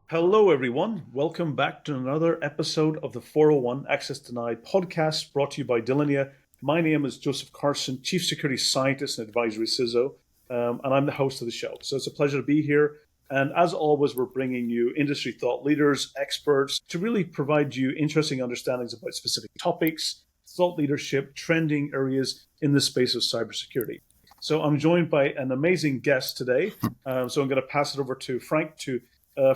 Hello, everyone. Welcome back to another episode of the 401 Access Denied podcast brought to you by Delinea. My name is Joseph Carson, Chief Security Scientist and Advisory CISO, and I'm the host of the show. So it's a pleasure to be here. And as always, we're bringing you industry thought leaders, experts to really provide you interesting understandings about specific topics, thought leadership, trending areas in the space of cybersecurity. So I'm joined by an amazing guest today. So I'm going to pass it over to Frank to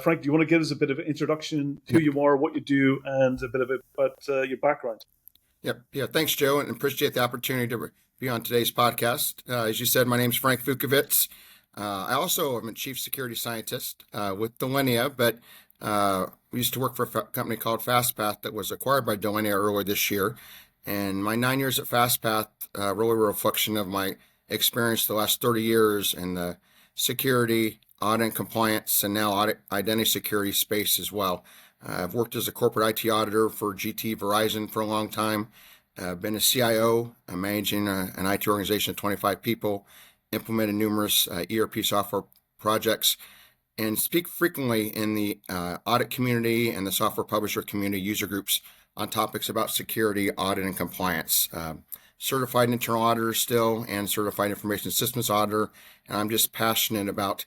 Frank, do you want to give us a bit of an introduction, who you are, what you do, and a bit about your background? Yeah. Thanks, Joe, and appreciate the opportunity to be on today's podcast. As you said, my name is Frank Vukovits. I also am a chief security scientist with Delinea, but we used to work for a company called FastPath that was acquired by Delinea earlier this year. And my 9 years at FastPath really were a reflection of my experience the last 30 years in the security, audit and compliance, and now audit identity security space as well. I've worked as a corporate IT auditor for GT Verizon for a long time. Been a CIO, managing an IT organization of 25 people, implemented numerous ERP software projects, and speak frequently in the audit community and the software publisher community user groups on topics about security, audit, and compliance. Certified internal auditor still, and certified information systems auditor, and I'm just passionate about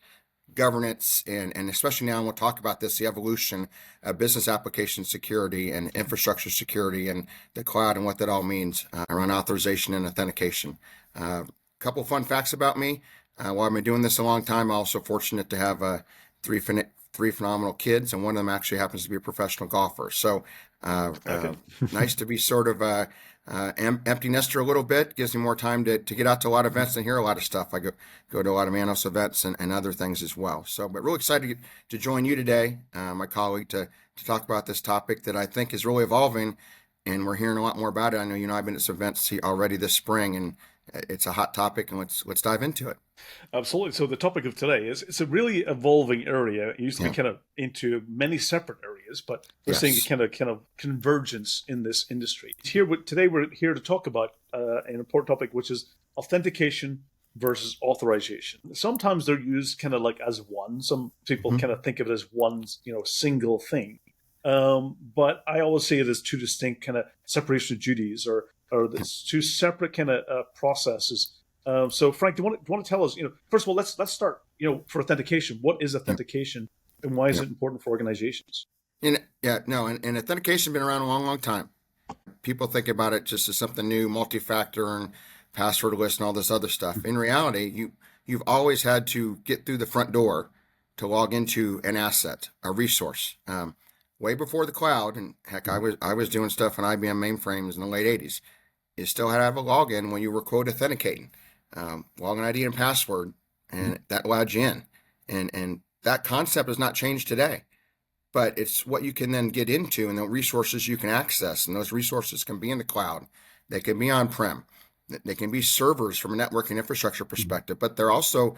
governance and especially now, and we'll talk about this, the evolution of business application security and infrastructure security and the cloud and what that all means around authorization and authentication. A couple fun facts about me. While I've been doing this a long time, I'm also fortunate to have three phenomenal kids, and one of them actually happens to be a professional golfer. So nice to be sort of empty nester a little bit. Gives me more time to get out to a lot of events and hear a lot of stuff. I go to a lot of Manos events and other things as well. So, but really excited to join you today, my colleague, to talk about this topic that I think is really evolving, and we're hearing a lot more about it. I know I've been at some events already this spring, and it's a hot topic, and let's dive into it. Absolutely. So the topic of today is it's a really evolving area. It used to be kind of into many separate areas, but we're seeing a kind of convergence in this industry. Today we're here to talk about an important topic, which is authentication versus authorization. Sometimes they're used kind of like as one. Some people kind of think of it as one, single thing. But I always see it as two distinct kind of separation of duties, or this two separate kind of processes. So, Frank, do you want to tell us? First of all, let's start. For authentication, what is authentication, and why is it important for organizations? And authentication has been around a long, long time. People think about it just as something new, multi-factor and password list and all this other stuff. In reality, you've always had to get through the front door to log into an asset, a resource. Way before the cloud, and heck, I was doing stuff on IBM mainframes in the late 80s. You still had to have a login when you were quote authenticating. Login ID and password, and that allowed you in. And that concept has not changed today, but it's what you can then get into and the resources you can access. And those resources can be in the cloud. They can be on-prem. They can be servers from a networking infrastructure perspective, but they're also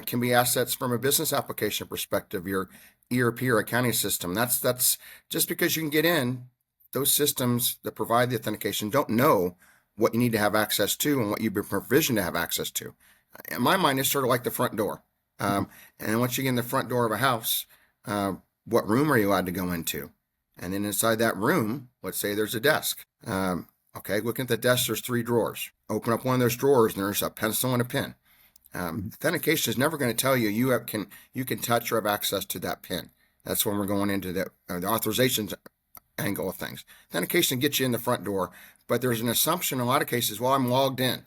can be assets from a business application perspective, your ERP or accounting system. That's just because you can get in, those systems that provide the authentication don't know what you need to have access to and what you've been provisioned to have access to. In my mind, it's sort of like the front door. And once you get in the front door of a house, what room are you allowed to go into? And then inside that room, let's say there's a desk. Okay, looking at the desk, there's 3 drawers. Open up one of those drawers, and there's a pencil and a pen. Authentication is never going to tell you you can touch or have access to that pen. That's when we're going into the authorization angle of things. Authentication gets you in the front door, but there's an assumption in a lot of cases, well, I'm logged in.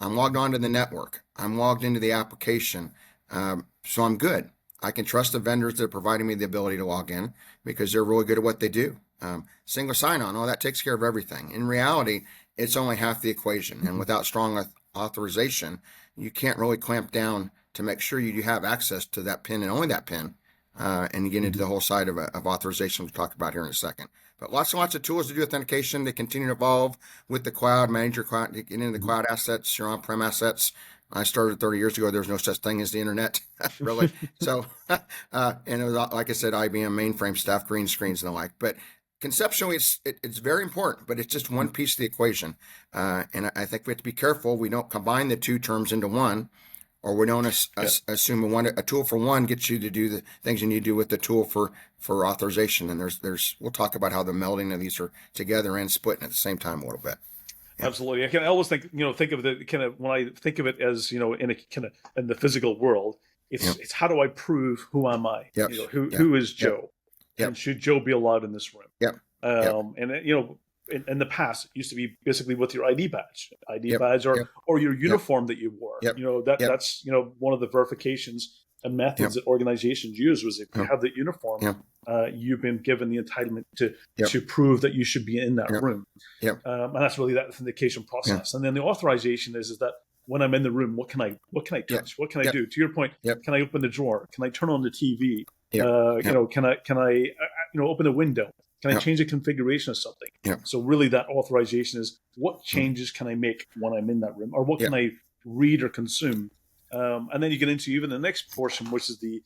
I'm logged onto the network. I'm logged into the application. So I'm good. I can trust the vendors that are providing me the ability to log in because they're really good at what they do. Single sign-on, that takes care of everything. In reality, it's only half the equation. And without strong authorization, you can't really clamp down to make sure you have access to that PIN and only that PIN. And you get into the whole side of authorization we'll talk about here in a second. But lots and lots of tools to do authentication. They continue to evolve with the cloud, manage your cloud, get into the cloud assets, your on-prem assets. I started 30 years ago. There was no such thing as the internet, really. So, and it was, like I said, IBM mainframe stuff, green screens and the like. But conceptually, it's very important, but it's just one piece of the equation. And I think we have to be careful we don't combine the two terms into one. or we don't assume a tool for one gets you to do the things you need to do with the tool for authorization. And we'll talk about how the melding of these are together and splitting at the same time a little bit. Yeah. Absolutely. I always think of the kind of, when I think of it as, in a kind of in the physical world, it's how do I prove who am I? Yep. Who is Joe? Yep. And should Joe be allowed in this room? Yep. And in the past, it used to be basically with your ID badge, or your uniform that you wore. That's one of the verifications and methods that organizations use was if you have the uniform, you've been given the entitlement to prove that you should be in that room. And that's really that authentication process. And then the authorization is that when I'm in the room, what can I touch? What can I do? To your point, can I open the drawer? Can I turn on the TV? Can I open a window? Can I change the configuration of something? So really that authorization is what changes can I make when I'm in that room, or what can I read or consume? And then you get into even the next portion, which is the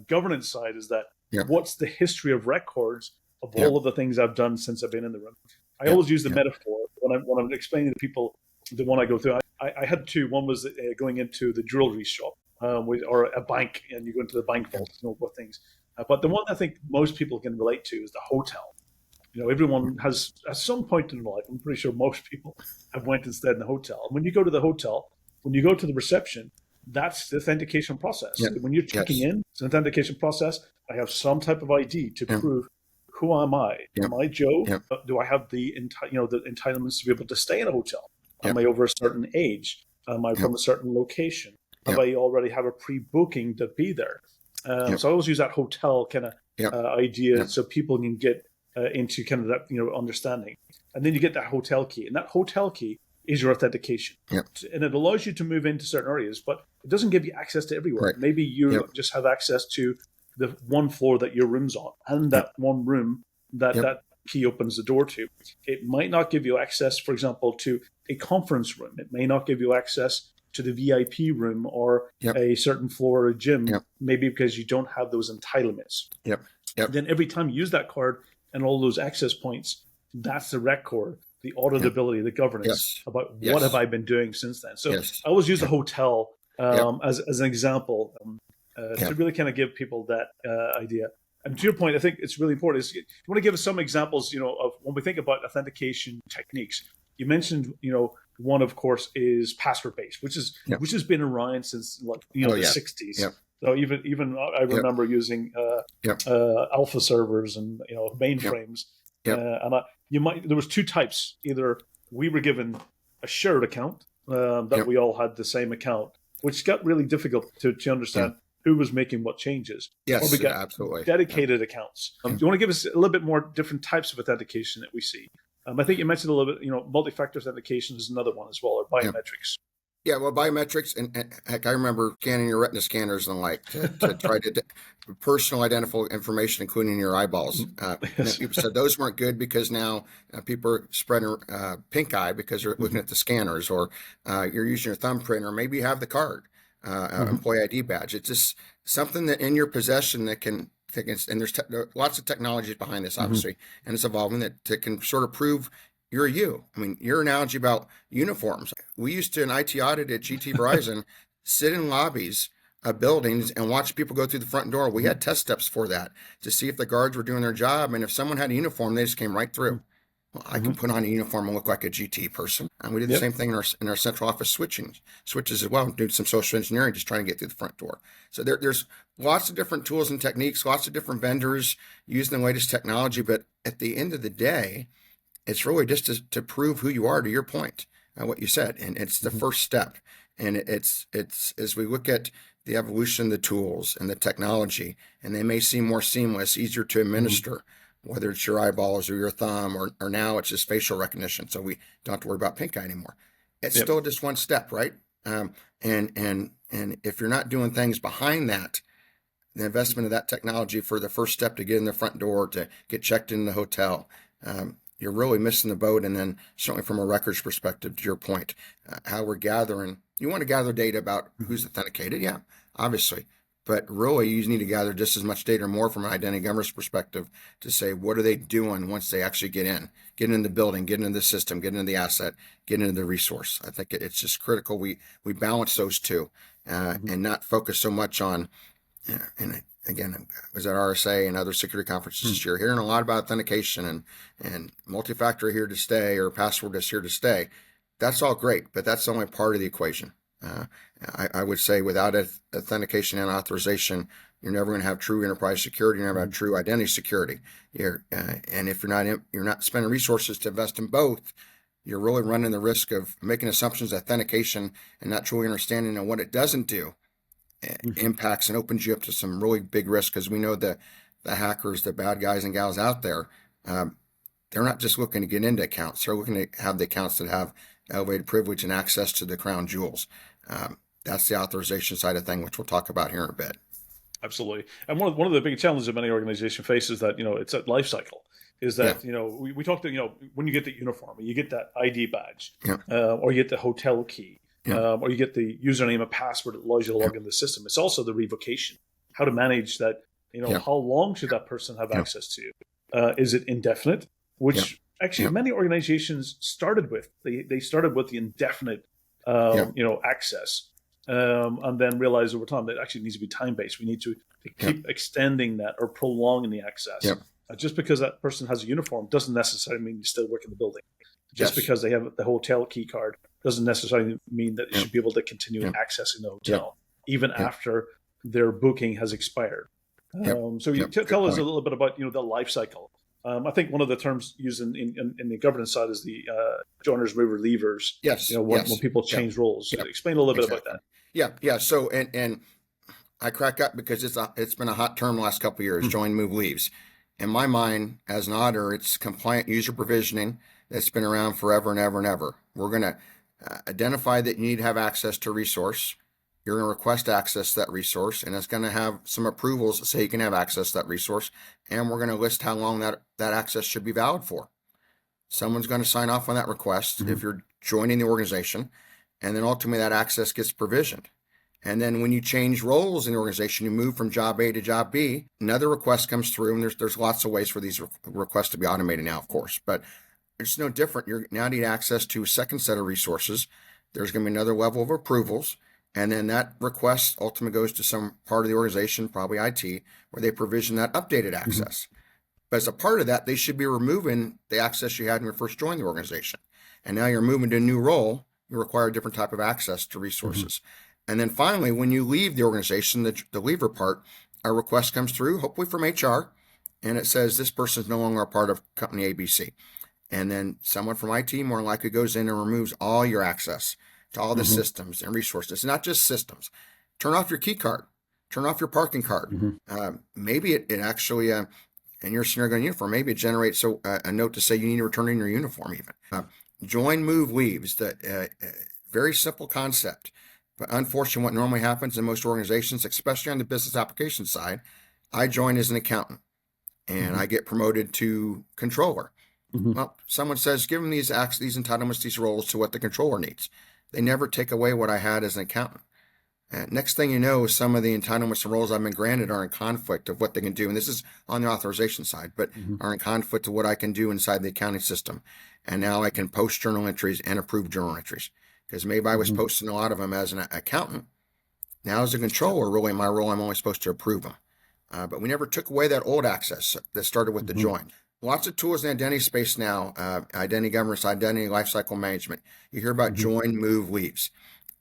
governance side, is that what's the history of records of all of the things I've done since I've been in the room? I always use the metaphor when I'm explaining to people the one I go through. I had two. One was going into the jewelry shop or a bank, and you go into the bank vault, what things. But the one I think most people can relate to is the hotel. Everyone has, at some point in their life, I'm pretty sure most people have went and stayed in the hotel. And when you go to the hotel, when you go to the reception, that's the authentication process. When you're checking in, it's an authentication process. I have some type of ID to prove who am I? Am I Joe? Do I have the entitlements to be able to stay in a hotel? Am I over a certain age? Am I from a certain location? Have I already have a pre-booking to be there? So I always use that hotel kind of idea so people can get into kind of that understanding. And then you get that hotel key, and that hotel key is your authentication. And it allows you to move into certain areas, but it doesn't give you access to everywhere. Maybe you just have access to the one floor that your room's on, and that one room that key opens the door to. It might not give you access, for example, to a conference room. It may not give you access to the VIP room or a certain floor or a gym, maybe because you don't have those entitlements. Then every time you use that card and all those access points, that's the record, the auditability, the governance about what have I been doing since then. So I always use a hotel as an example to really kind of give people that idea. And to your point, I think it's really important. You want to give us some examples, of when we think about authentication techniques. You mentioned, one of course is password based, which has been around since the 60s. So even I remember using alpha servers and mainframes. There was two types. Either we were given a shared account that we all had the same account, which got really difficult to understand who was making what changes. Yes, or we got absolutely. Dedicated accounts. Do you want to give us a little bit more different types of authentication that we see? I think you mentioned a little bit, multi-factor authentication is another one as well, or biometrics. Yeah, well, biometrics, and heck, I remember scanning your retina scanners and the like to try to personal identifiable information, including your eyeballs. People said those weren't good because now people are spreading pink eye because they're looking at the scanners, or you're using your thumbprint, or maybe you have the card, employee ID badge. It's just something that in your possession that can, and there are lots of technologies behind this, obviously, and it's evolving that can sort of prove you're you. I mean, your analogy about uniforms. We used to, in IT audit at GT Verizon, sit in lobbies of buildings and watch people go through the front door. We had test steps for that to see if the guards were doing their job. And if someone had a uniform, they just came right through. Well, I can put on a uniform and look like a GT person. And we did the same thing in our central office switches as well, doing some social engineering, just trying to get through the front door. So there's lots of different tools and techniques, lots of different vendors using the latest technology. But at the end of the day, it's really just to prove who you are, to your point, what you said. And it's the first step. And it's as we look at the evolution of the tools and the technology, and they may seem more seamless, easier to administer, whether it's your eyeballs or your thumb, or now it's just facial recognition. So we don't have to worry about pink eye anymore. It's still just one step, right? And if you're not doing things behind that, the investment of that technology for the first step to get in the front door, to get checked in the hotel, you're really missing the boat. And then certainly from a records perspective, to your point, how we're gathering, you want to gather data about who's authenticated. Yeah, obviously. But really, you need to gather just as much data or more from an identity governance perspective to say, what are they doing once they actually get in the building, get into the system, get into the asset, get into the resource. I think it's just critical we balance those two. and not focus so much on, and again, I was at RSA and other security conferences this year, hearing a lot about authentication and multi-factor here to stay, or password is here to stay. That's all great, but that's only part of the equation. I would say without authentication and authorization, you're never going to have true enterprise security. You're never going to have true identity security. And if you're not spending resources to invest in both, you're really running the risk of making assumptions, authentication, and not truly understanding of what it doesn't do impacts and opens you up to some really big risks. Because we know the hackers, the bad guys and gals out there, they're not just looking to get into accounts. They're looking to have the accounts that have elevated privilege and access to the crown jewels. That's the authorization side of thing, which we'll talk about here in a bit. Absolutely. And one of the big challenges that many organizations face is that, it's that life cycle. Is that, we talked to, when you get the uniform, you get that ID badge, or you get the hotel key, or you get the username and password that allows you to log into the system. It's also the revocation, how to manage that, how long should that person have access to? Is it indefinite? Which actually many organizations started with. They started with the indefinite, access. And then realize over time that actually needs to be time-based. We need to keep extending that or prolonging the access. Just because that person has a uniform doesn't necessarily mean you still work in the building. Just because they have the hotel key card doesn't necessarily mean that you should be able to continue accessing the hotel, even after their booking has expired. So you tell us a little bit about the life cycle. I think one of the terms used in the governance side is the joiners, movers, leavers. When people change roles. Explain a little bit about that. Yeah. So and I crack up because it's been a hot term the last couple of years. Join, move, leaves. In my mind, as an auditor, it's compliant user provisioning that's been around forever and ever and ever. We're going to identify that you need to have access to a resource. You're going to request access to that resource, and it's going to have some approvals that say you can have access to that resource, and we're going to list how long that access should be valid for. Someone's going to sign off on that request if you're joining the organization, and then ultimately that access gets provisioned. And then when you change roles in the organization, you move from job A to job B, another request comes through, and there's lots of ways for these requests to be automated now, of course, but it's no different. You now need access to a second set of resources. There's going to be another level of approvals, and then that request ultimately goes to some part of the organization, probably IT, where they provision that updated access. But as a part of that, they should be removing the access you had when you first joined the organization. And now you're moving to a new role, you require a different type of access to resources. And then finally, when you leave the organization, the leaver part, a request comes through, hopefully from HR, and it says this person is no longer a part of company ABC. And then someone from IT more likely goes in and removes all your access to all the systems and resources, not just systems. Turn off your key card, turn off your parking card. Maybe it actually, in your scenario uniform, maybe it generates a note to say you need to return in your uniform even. Join, move, leaves, that very simple concept. But unfortunately, what normally happens in most organizations, especially on the business application side, I join as an accountant and I get promoted to controller. Well, someone says, give them these entitlements, these roles to what the controller needs. They never take away what I had as an accountant. Next thing you know, some of the entitlements and roles I've been granted are in conflict of what they can do. And this is on the authorization side, but are in conflict of what I can do inside the accounting system. And now I can post journal entries and approve journal entries. Because maybe I was posting a lot of them as an accountant. Now as a controller, really in my role, I'm only supposed to approve them. But we never took away that old access that started with the join. Lots of tools in the identity space now, identity governance, identity lifecycle management. You hear about join, move, leaves.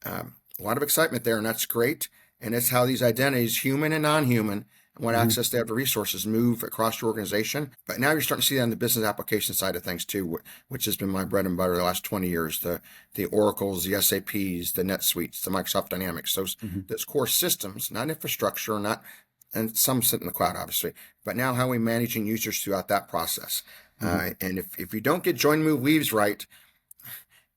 A lot of excitement there, and that's great. And it's how these identities, human and non-human, and what access they have to resources, move across your organization. But now you're starting to see that on the business application side of things too, which has been my bread and butter the last 20 years. The Oracles, the SAPs, the NetSuites, the Microsoft Dynamics, those core systems, not infrastructure, and some sit in the cloud, obviously, but now how are we managing users throughout that process? And if you don't get join, move, leaves right,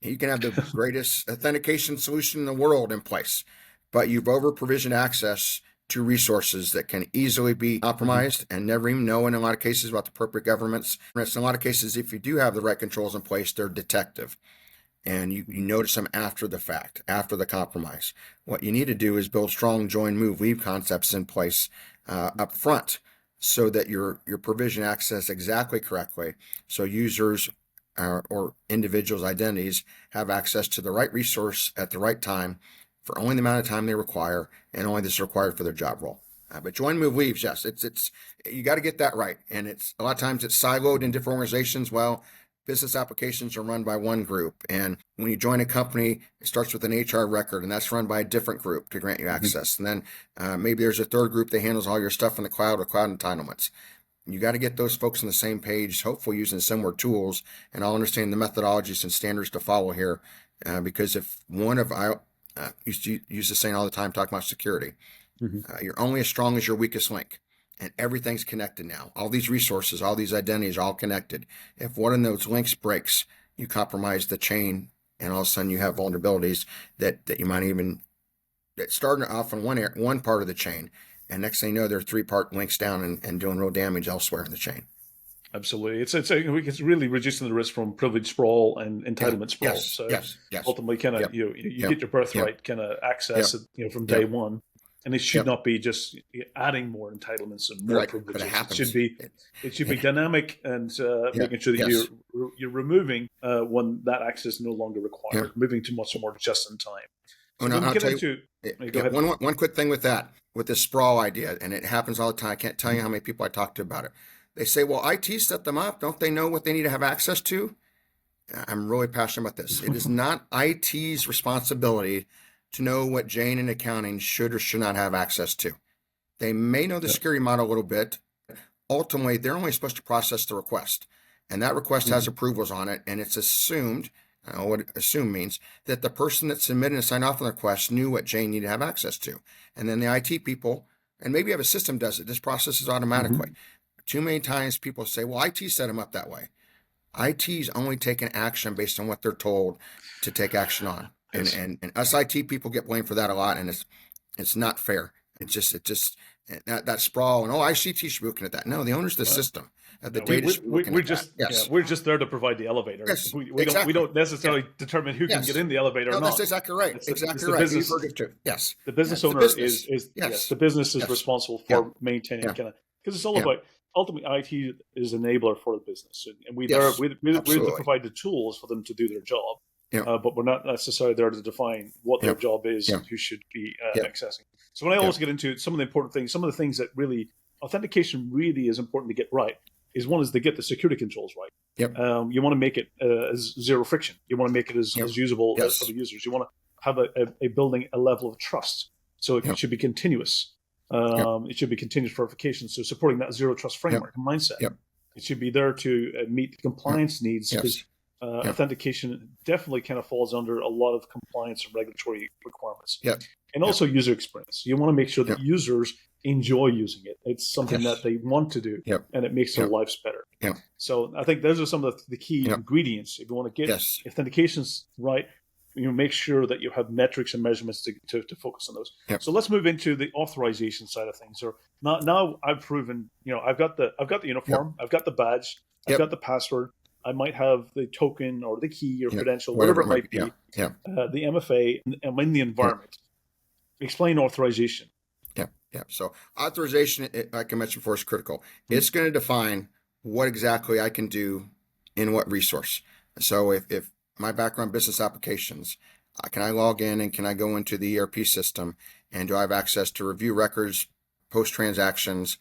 you can have the greatest authentication solution in the world in place, but you've over-provisioned access to resources that can easily be compromised and never even know in a lot of cases about the appropriate governments. In a lot of cases, if you do have the right controls in place, they're detective. And you notice them after the fact, after the compromise. What you need to do is build strong join, move, leave concepts in place up front so that your provision access exactly correctly, so users or individuals' identities have access to the right resource at the right time for only the amount of time they require and only this is required for their job role. But join, move, leaves, yes, it's you got to get that right. And it's a lot of times it's siloed in different organizations. Well, business applications are run by one group. And when you join a company, it starts with an HR record, and that's run by a different group to grant you access. And then maybe there's a third group that handles all your stuff in the cloud or cloud entitlements. You got to get those folks on the same page, hopefully using similar tools, and all understand the methodologies and standards to follow here. Because if one of I used to use the saying all the time, talking about security, you're only as strong as your weakest link. And everything's connected now. All these resources, all these identities are all connected. If one of those links breaks, you compromise the chain, and all of a sudden you have vulnerabilities that you might even that starting off on one part of the chain, and next thing you know, they're 3-part links down and doing real damage elsewhere in the chain. Absolutely, it's really reducing the risk from privilege sprawl and entitlement sprawl. Yes. Ultimately, kind of you get your birthright kind of access from day one. And it should not be just adding more entitlements and more privileges. It should be dynamic and making sure that you're removing when that access is no longer required, moving to much more just in time. So I'll tell you, go ahead. One quick thing with this sprawl idea, and it happens all the time. I can't tell you how many people I talk to about it. They say, well, IT set them up. Don't they know what they need to have access to? I'm really passionate about this. It is not IT's responsibility to know what Jane in accounting should or should not have access to. They may know the security model a little bit. Ultimately, they're only supposed to process the request. And that request has approvals on it. And it's assumed, what assume means, that the person that submitted and signed off on the request knew what Jane needed to have access to. And then the IT people, and maybe you have a system does it. This processes automatically. Too many times people say, well, IT set them up that way. IT's only taking action based on what they're told to take action on. And us IT people get blamed for that a lot, and it's not fair. It just that sprawl and ICT should be looking at that. No, the owner's the system. The data we're just there to provide the elevator. Yes, we don't necessarily determine who can get in the the elevator or not. That's exactly right. It's right. Business, the business owner is the business is responsible for maintaining kind of, because it's all about ultimately IT is an enabler for the business, and we provide the tools for them to do their job. But we're not necessarily there to define what their job is and who should be accessing. So when I always get into some of the important things, some of the things that really authentication really is important to get right is one is to get the security controls right. You want to make it as zero friction. You want to make it as usable as for the users. You want to have a building a level of trust. So it should be continuous. It should be continuous verification. So supporting that zero trust framework and mindset. It should be there to meet the compliance needs because authentication definitely kind of falls under a lot of compliance and regulatory requirements. And also user experience. You want to make sure that users enjoy using it. It's something that they want to do, and it makes their lives better. So I think those are some of the key ingredients. If you want to get authentications right, you make sure that you have metrics and measurements to focus on those. So let's move into the authorization side of things. So now I've proven, I've got the uniform, I've got the badge, I've got the password. I might have the token or the key or credential, whatever it might be, the MFA, and I'm in the environment. Explain authorization. So authorization, like I mentioned before, is critical. It's going to define what exactly I can do in what resource. So if my background business applications, can I log in and can I go into the ERP system, and do I have access to review records, post transactions,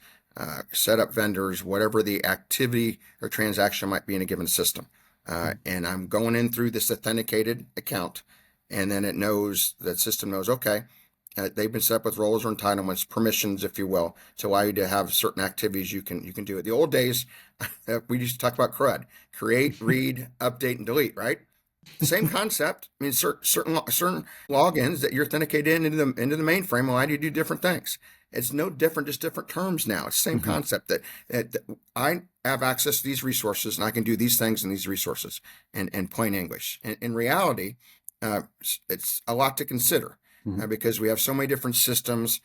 set up vendors, whatever the activity or transaction might be in a given system. And I'm going in through this authenticated account, and then that system knows, okay, they've been set up with roles or entitlements, permissions, if you will, to allow you to have certain activities you can do it. The old days, we used to talk about CRUD, create, read, update, and delete, right? Same concept. I mean, certain logins that you're authenticated into the mainframe allow you to do different things. It's no different, just different terms now. It's the same concept that I have access to these resources and I can do these things in these resources in plain English. In reality, it's a lot to consider because we have so many different systems.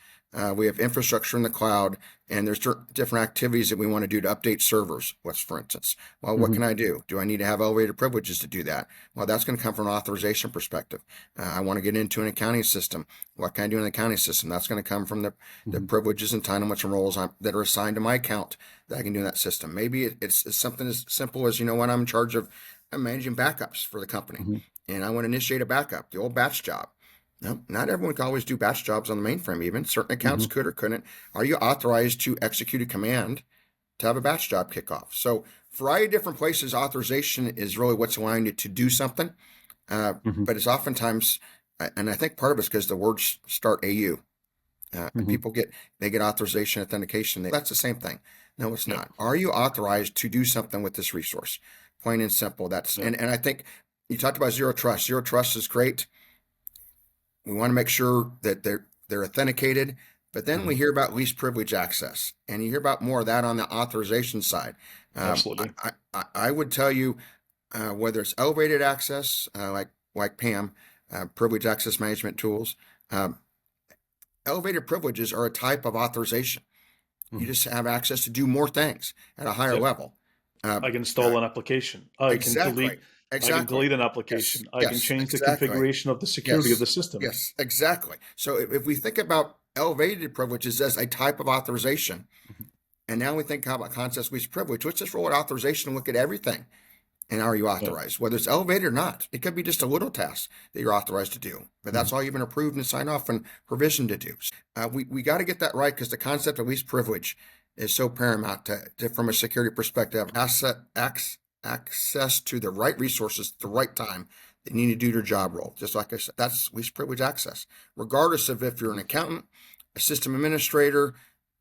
We have infrastructure in the cloud, and there's different activities that we want to do to update servers. For instance? Well, what can I do? Do I need to have elevated privileges to do that? Well, that's going to come from an authorization perspective. I want to get into an accounting system. What can I do in the accounting system? That's going to come from the privileges, entitlements, and roles that are assigned to my account that I can do in that system. Maybe it's something as simple as, when I'm in charge of managing backups for the company, and I want to initiate a backup, the old batch job. No, not everyone can always do batch jobs on the mainframe even. Certain accounts could or couldn't. Are you authorized to execute a command to have a batch job kick off? So variety of different places, authorization is really what's allowing you to do something. But it's oftentimes, and I think part of it's because the words start AU. And people get authorization, authentication. That's the same thing. No, it's not. Are you authorized to do something with this resource? Plain and simple. That's and I think you talked about zero trust. Zero trust is great. We want to make sure that they're authenticated, but then we hear about least privilege access, and you hear about more of that on the authorization side. Absolutely. I would tell you whether it's elevated access, like PAM, privilege access management tools. Elevated privileges are a type of authorization. You just have access to do more things at a higher level. I can install an application. I can delete. I can delete an application. I can change the configuration of the security of the system. Yes, exactly. So if we think about elevated privileges as a type of authorization, and now we think about concepts least privilege, let's just roll out authorization and look at everything. And are you authorized? Whether it's elevated or not, it could be just a little task that you're authorized to do, but that's all you've been approved and signed off and provisioned to do. We got to get that right, because the concept of least privilege is so paramount to from a security perspective. Access to the right resources at the right time that you need to do your job role. Just like I said, that's least privilege access, regardless of if you're an accountant, a system administrator,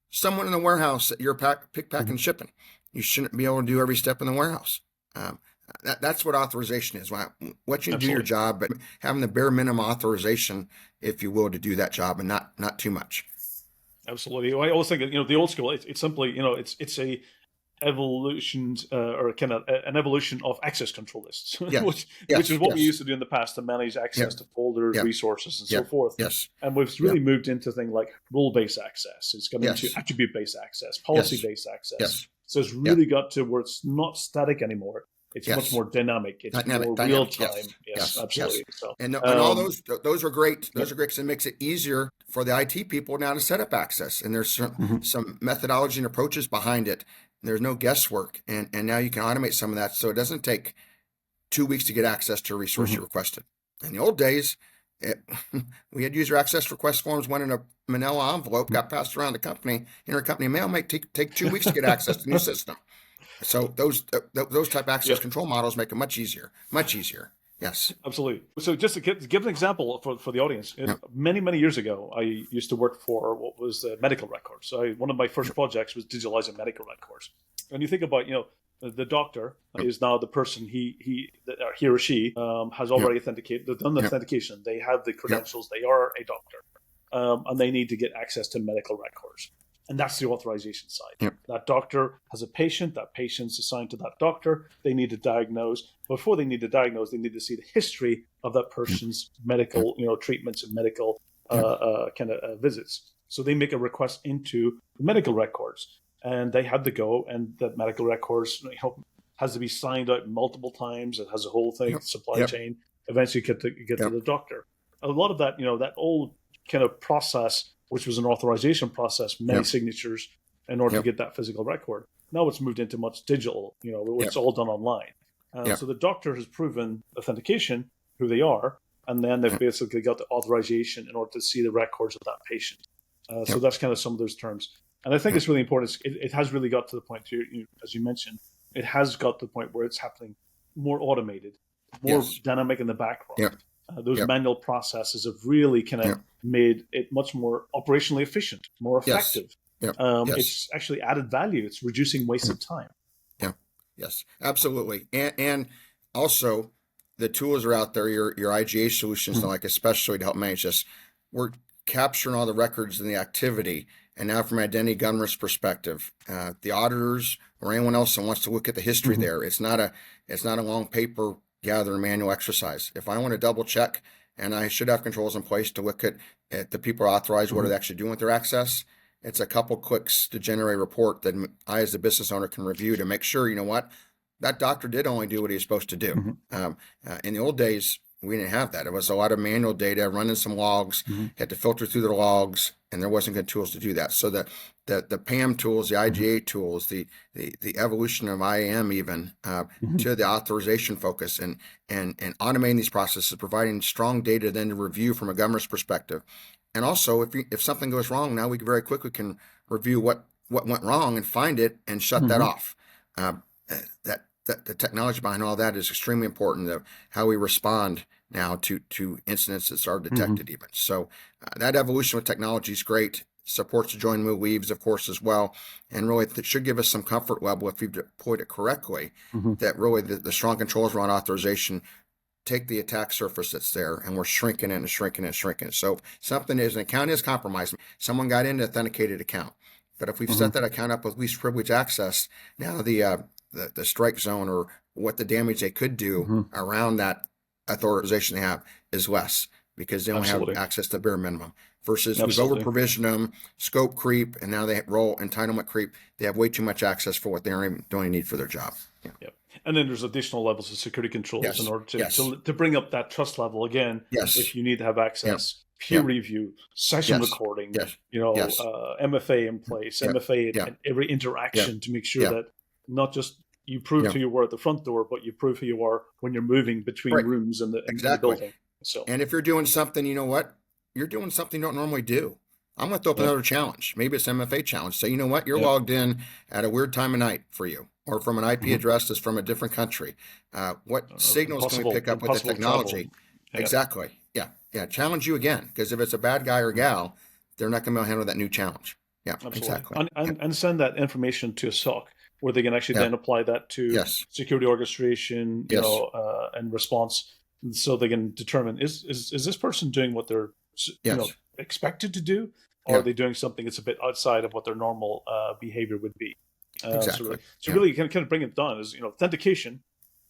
someone in the warehouse that you're pick, pack, and shipping. You shouldn't be able to do every step in the warehouse. That's what authorization is. What you do your job, but having the bare minimum authorization, if you will, to do that job, and not too much. Absolutely. I always think, the old school. It's simply, it's a evolution or kind of an evolution of access control lists, which is what we used to do in the past to manage access to folders, resources, and so forth. And we've really moved into things like role-based access. It's gone into attribute-based access, policy-based access. So it's really got to where it's not static anymore. It's much more dynamic. It's more real time. Yes, absolutely. So, and all those are great. Those are great, because it makes it easier for the IT people now to set up access. And there's some methodology and approaches behind it. There's no guesswork, and now you can automate some of that, so it doesn't take 2 weeks to get access to a resource you requested. In the old days, we had user access request forms, went in a manila envelope, got passed around the company, intercompany mail, might take 2 weeks to get access to the new system. So those type access control models make it much easier. Yes, absolutely. So just to give an example for the audience, many years ago, I used to work for what was the medical records. One of my first projects was digitalizing medical records. When you think about, the doctor is now the person he or she has already authenticated. They've done the authentication. They have the credentials. They are a doctor, and they need to get access to medical records. And that's the authorization side. That doctor has a patient. That patient's assigned to that doctor. They need to diagnose. Before they need to diagnose, they need to see the history of that person's medical, treatments and medical visits. So they make a request into the medical records, and they have to go, and that medical records has to be signed out multiple times. It has a whole thing, supply chain. Eventually, get to the doctor. A lot of that, that old kind of process, which was an authorization process, many signatures in order to get that physical record. Now it's moved into much digital, it's all done online. So the doctor has proven authentication, who they are, and then they've basically got the authorization in order to see the records of that patient. So that's kind of some of those terms. And I think it's really important. It has really got to the point, as you mentioned, it has got to the point where it's happening more automated, more dynamic in the background. Those manual processes have really kind of made it much more operationally efficient, more effective. It's actually added value. It's reducing wasted time. Yes, absolutely. And also, the tools are out there, your IGA solutions, like especially to help manage this. We're capturing all the records and the activity. And now from an identity governance perspective, the auditors or anyone else that wants to look at the history there, it's not a long paper gather manual exercise. If I want to double check, and I should have controls in place to look at the people authorized, what are they actually doing with their access, it's a couple clicks to generate a report that I, as the business owner, can review to make sure, that doctor did only do what he was supposed to do. In the old days, we didn't have that. It was a lot of manual data, running some logs, Mm-hmm. had to filter through the logs, and there wasn't good tools to do that. So the PAM tools, the IGA tools, the evolution of IAM even Mm-hmm. to the authorization focus and automating these processes, providing strong data then to review from a governance perspective. And also, if something goes wrong, now we very quickly can review what went wrong and find it and shut that off. That the technology behind all that is extremely important. Of how we respond now to incidents that are detected even. So that evolution with technology is great. Supports the join, move, leaves, of course, as well. And really, it should give us some comfort level if we've deployed it correctly, that really the strong controls around authorization take the attack surface that's there, and we're shrinking it and shrinking it and shrinking it. So an account is compromised. Someone got into an authenticated account. But if we've set that account up with least privilege access, now the strike zone or what the damage they could do around that authorization they have is less, because they only have access to bare minimum. Versus we've over provisioned them, scope creep, and now they roll entitlement creep. They have way too much access for what they don't need for their job. Yeah. And then there's additional levels of security controls in order to bring up that trust level again. If you need to have access, peer review, session recording, MFA in place, MFA in every interaction to make sure that not just you prove who you were at the front door, but you prove who you are when you're moving between rooms in the building. So, and if you're doing something, you know what? You're doing something you don't normally do. I'm going to throw up another challenge. Maybe it's MFA challenge. Say, you know what? You're logged in at a weird time of night for you, or from an IP address that's from a different country. What signals can we pick up with the technology? Exactly. Yeah. Challenge you again, because if it's a bad guy or gal, they're not going to be able to handle that new challenge. Yeah, absolutely. Exactly. And send that information to a SOC where they can actually then apply that to security orchestration, and response, and so they can determine is this person doing what they're expected to do, or are they doing something that's a bit outside of what their normal behavior would be? Exactly. So really, kind of bring it down is authentication.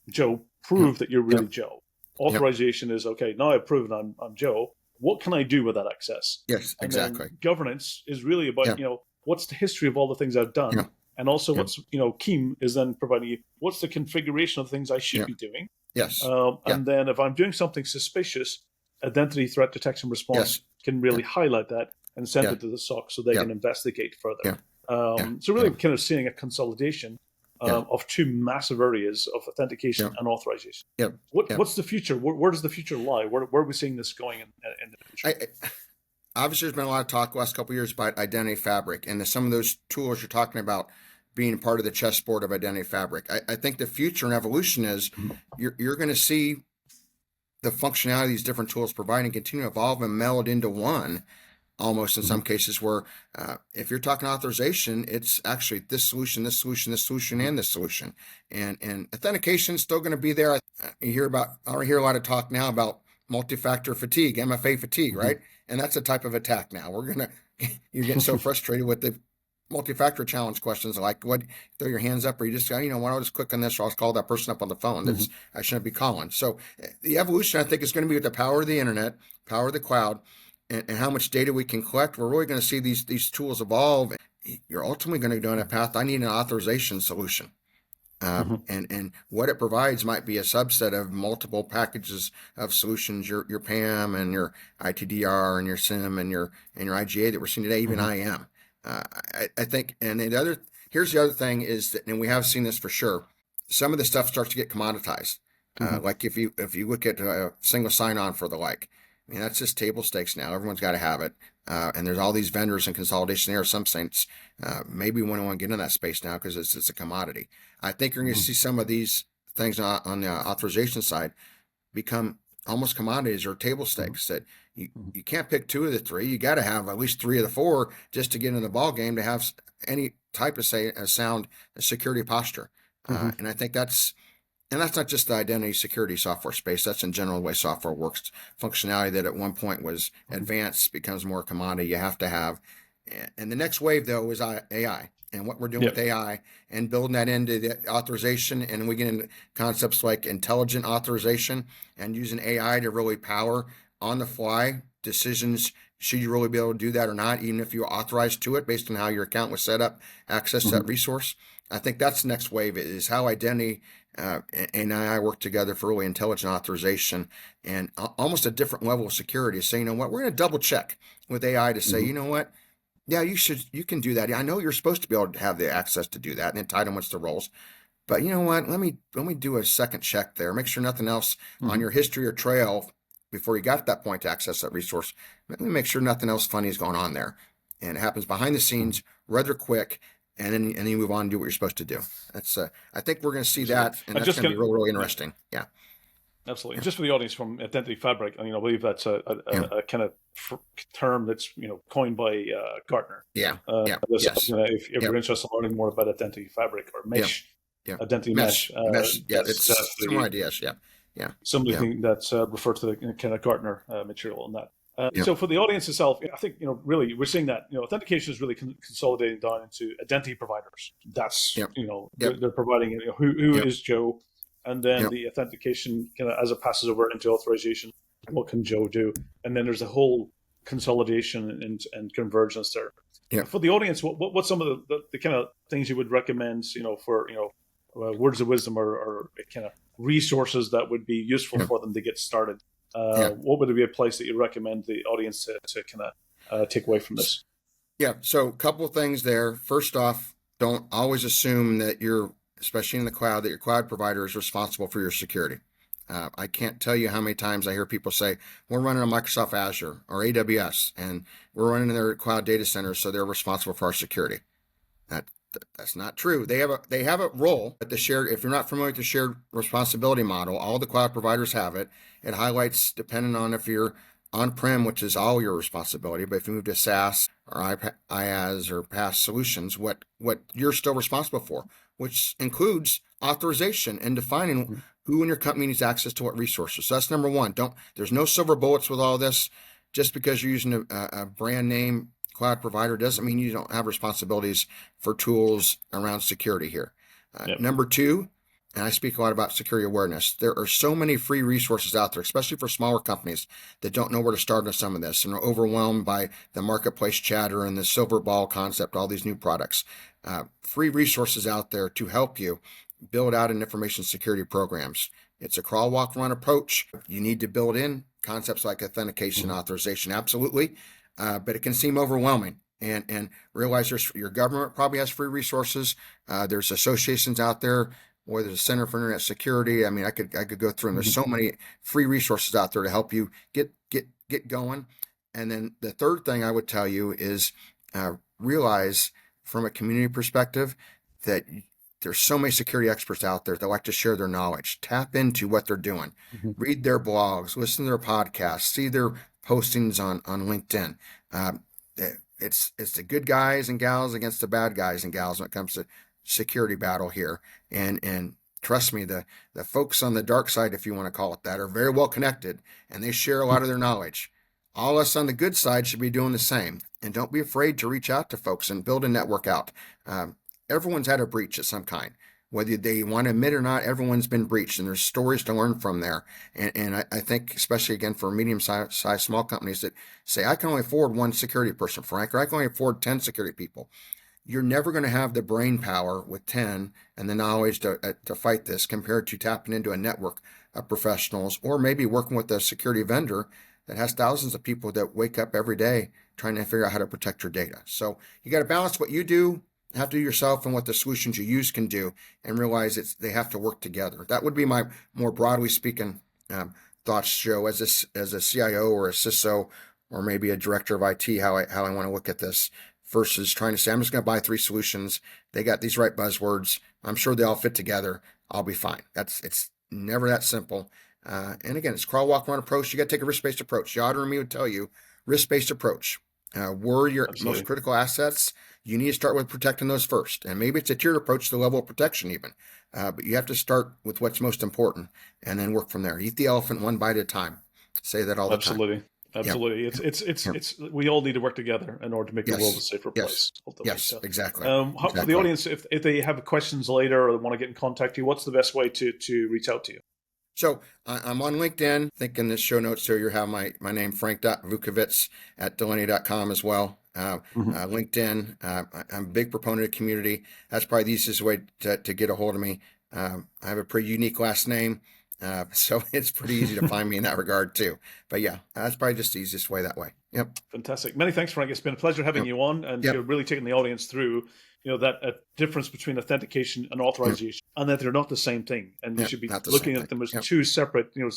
Joe, prove that you're really Joe. Authorization is okay. Now I've proven I'm Joe. What can I do with that access? Yes, and exactly. Then governance is really about what's the history of all the things I've done, and also what's Keem is then providing you what's the configuration of things I should be doing. Yes. And then if I'm doing something suspicious, identity threat detection response can really highlight that and send it to the SOC so they can investigate further. So really kind of seeing a consolidation of two massive areas of authentication and authorization. What's the future? Where does the future lie? Where are we seeing this going in the future? Obviously, there's been a lot of talk the last couple of years about identity fabric, and some of those tools you're talking about being part of the chessboard of identity fabric. I think the future and evolution is you're going to see the functionality of these different tools providing continue to evolve and meld into one, almost in some cases, where if you're talking authorization, it's actually this solution, and this solution. And authentication is still going to be there. I hear a lot of talk now about multi-factor fatigue, MFA fatigue, right? And that's a type of attack now. You're getting so frustrated with the multi-factor challenge questions, like what, throw your hands up, or you just go, why don't I just click on this, or I'll call that person up on the phone. I shouldn't be calling. So the evolution, I think, is going to be with the power of the internet, power of the cloud, and how much data we can collect. We're really going to see these tools evolve. You're ultimately going to go down a path. I need an authorization solution. And what it provides might be a subset of multiple packages of solutions, your PAM and your ITDR and your SIM and your IGA that we're seeing today, even IAM. I think, and here's the other thing is that, and we have seen this for sure, some of the stuff starts to get commoditized. Like if you look at a single sign-on for the like, I mean, that's just table stakes now. Everyone's got to have it. And there's all these vendors and consolidation there. Some saints, maybe we don't want to get into that space now because it's a commodity. I think you're going to see some of these things on the authorization side become almost commodities or table stakes that you can't pick two of the three. You got to have at least three of the four just to get in the ball game to have any type of a sound security posture. And I think that's not just the identity security software space. That's in general the way software works. Functionality that at one point was advanced becomes more commodity. You have to have. And the next wave, though, is AI. And what we're doing with AI and building that into the authorization. And we get into concepts like intelligent authorization and using AI to really power on the fly decisions should you really be able to do that or not, even if you're authorized to it based on how your account was set up, access to that resource? I think that's the next wave, is how identity and I work together for really intelligent authorization and almost a different level of security. So, you know what, we're going to double check with AI to say, you know what, yeah, you can do that. I know you're supposed to be able to have the access to do that and entitlements to roles. But you know what, let me do a second check there. Make sure nothing else on your history or trail before you got to that point to access that resource. Let me make sure nothing else funny is going on there. And it happens behind the scenes, rather quick, and then you move on and do what you're supposed to do. That's I think we're going to see that, and that's going to be really, really interesting. Yeah. Absolutely. And just for the audience, from Identity Fabric, I believe that's a kind of term that's coined by Gartner. If you're interested in learning more about Identity Fabric or Mesh, Identity Mesh, it's similar ideas. Something that's referred to the kind of Gartner material on that. So for the audience itself, I think really we're seeing that authentication is really consolidating down into identity providers. That's they're providing who is Joe. And then the authentication, as it passes over into authorization, what can Joe do? And then there's a whole consolidation and convergence there. Yeah. For the audience, what's some of the kind of things you would recommend, for words of wisdom or kind of resources that would be useful for them to get started? What would be a place that you recommend the audience to kind of take away from this? Yeah. So a couple of things there. First off, don't always assume that especially in the cloud, that your cloud provider is responsible for your security. I can't tell you how many times I hear people say, we're running on Microsoft Azure or AWS, and we're running in their cloud data centers, so they're responsible for our security. That's not true. They have a role at the shared. If you're not familiar with the shared responsibility model, all the cloud providers have it. It highlights, depending on if you're on-prem, which is all your responsibility, but if you move to SaaS or IaaS or PaaS solutions, what you're still responsible for, which includes authorization and defining who in your company needs access to what resources. So that's number one. There's no silver bullets with all this. Just because you're using a brand name cloud provider doesn't mean you don't have responsibilities for tools around security here. Number two, and I speak a lot about security awareness, there are so many free resources out there, especially for smaller companies that don't know where to start on some of this and are overwhelmed by the marketplace chatter and the silver ball concept, all these new products. Free resources out there to help you build out an information security programs. It's a crawl, walk, run approach. You need to build in concepts like authentication, authorization, absolutely, but it can seem overwhelming. And realize your government probably has free resources. There's associations out there, or there's a Center for Internet Security. I mean, I could go through, and there's so many free resources out there to help you get going. And then the third thing I would tell you is realize from a community perspective that there's so many security experts out there that like to share their knowledge. Tap into what they're doing. Read their blogs, listen to their podcasts, see their postings on LinkedIn. It's the good guys and gals against the bad guys and gals when it comes to security battle here. And trust me, the folks on the dark side, if you want to call it that, are very well connected, and they share a lot of their knowledge. All us on the good side should be doing the same. And don't be afraid to reach out to folks and build a network out. Everyone's had a breach of some kind. Whether they want to admit or not, everyone's been breached, and there's stories to learn from there. And I think, especially again for medium-sized small companies that say, I can only afford one security person, Frank, or I can only afford 10 security people. You're never going to have the brain power with 10 and the knowledge to fight this compared to tapping into a network of professionals, or maybe working with a security vendor that has thousands of people that wake up every day trying to figure out how to protect your data. So you got to balance what you do, have to do yourself, and what the solutions you use can do, and realize they have to work together. That would be my more broadly speaking thoughts, Joe, as a CIO or a CISO or maybe a director of IT, how I want to look at this, versus trying to say, I'm just going to buy 3 solutions. They got these right buzzwords. I'm sure they all fit together. I'll be fine. It's never that simple. And again, it's crawl, walk, run approach. You got to take a risk-based approach. The auditor and me would tell you, risk-based approach. Were your most critical assets, you need to start with protecting those first. And maybe it's a tiered approach to the level of protection even. But you have to start with what's most important and then work from there. Eat the elephant one bite at a time. Say that all the time. Absolutely. Yep. It's we all need to work together in order to make the world a safer place. Yes, exactly. For the audience, if they have questions later or they want to get in contact with you, what's the best way to reach out to you? So I'm on LinkedIn. I think in the show notes here you have my name, frank.vukovits at Delinea.com as well. LinkedIn. I'm a big proponent of community. That's probably the easiest way to get a hold of me. I have a pretty unique last name, so it's pretty easy to find me in that regard too. But yeah, that's probably just the easiest way that way. Yep. Fantastic. Many thanks, Frank. It's been a pleasure having you on, and Yep. you're really taking the audience through, that difference between authentication and authorization, and that they're not the same thing, and you should be looking at them as two separate. When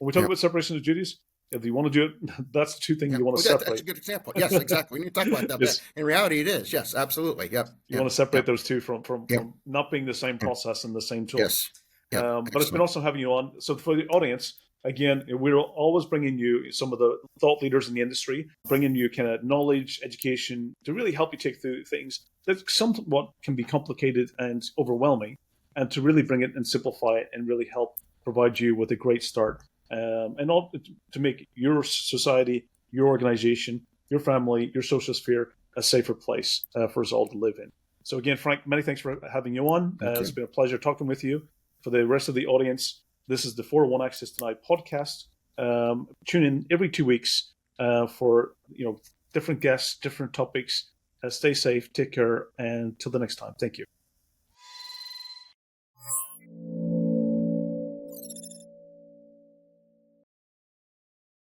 we talk about separation of duties, if you want to do it, that's the two things you want to separate. That's a good example. Yes, exactly. We need to talk about that. Yes. But in reality, it is. Yes, absolutely. Yep. You want to separate those two from not being the same process and the same tool. Yes. But it's been awesome having you on. So for the audience, again, we're always bringing you some of the thought leaders in the industry, bringing you kind of knowledge, education to really help you take through things that somewhat can be complicated and overwhelming, and to really bring it and simplify it and really help provide you with a great start, and all to make your society, your organization, your family, your social sphere a safer place for us all to live in. So again, Frank, many thanks for having you on. It's been a pleasure talking with you. For the rest of the audience, this is the 401 Access Tonight podcast. Tune in every 2 weeks for different guests, different topics. Stay safe, take care, and till the next time. Thank you.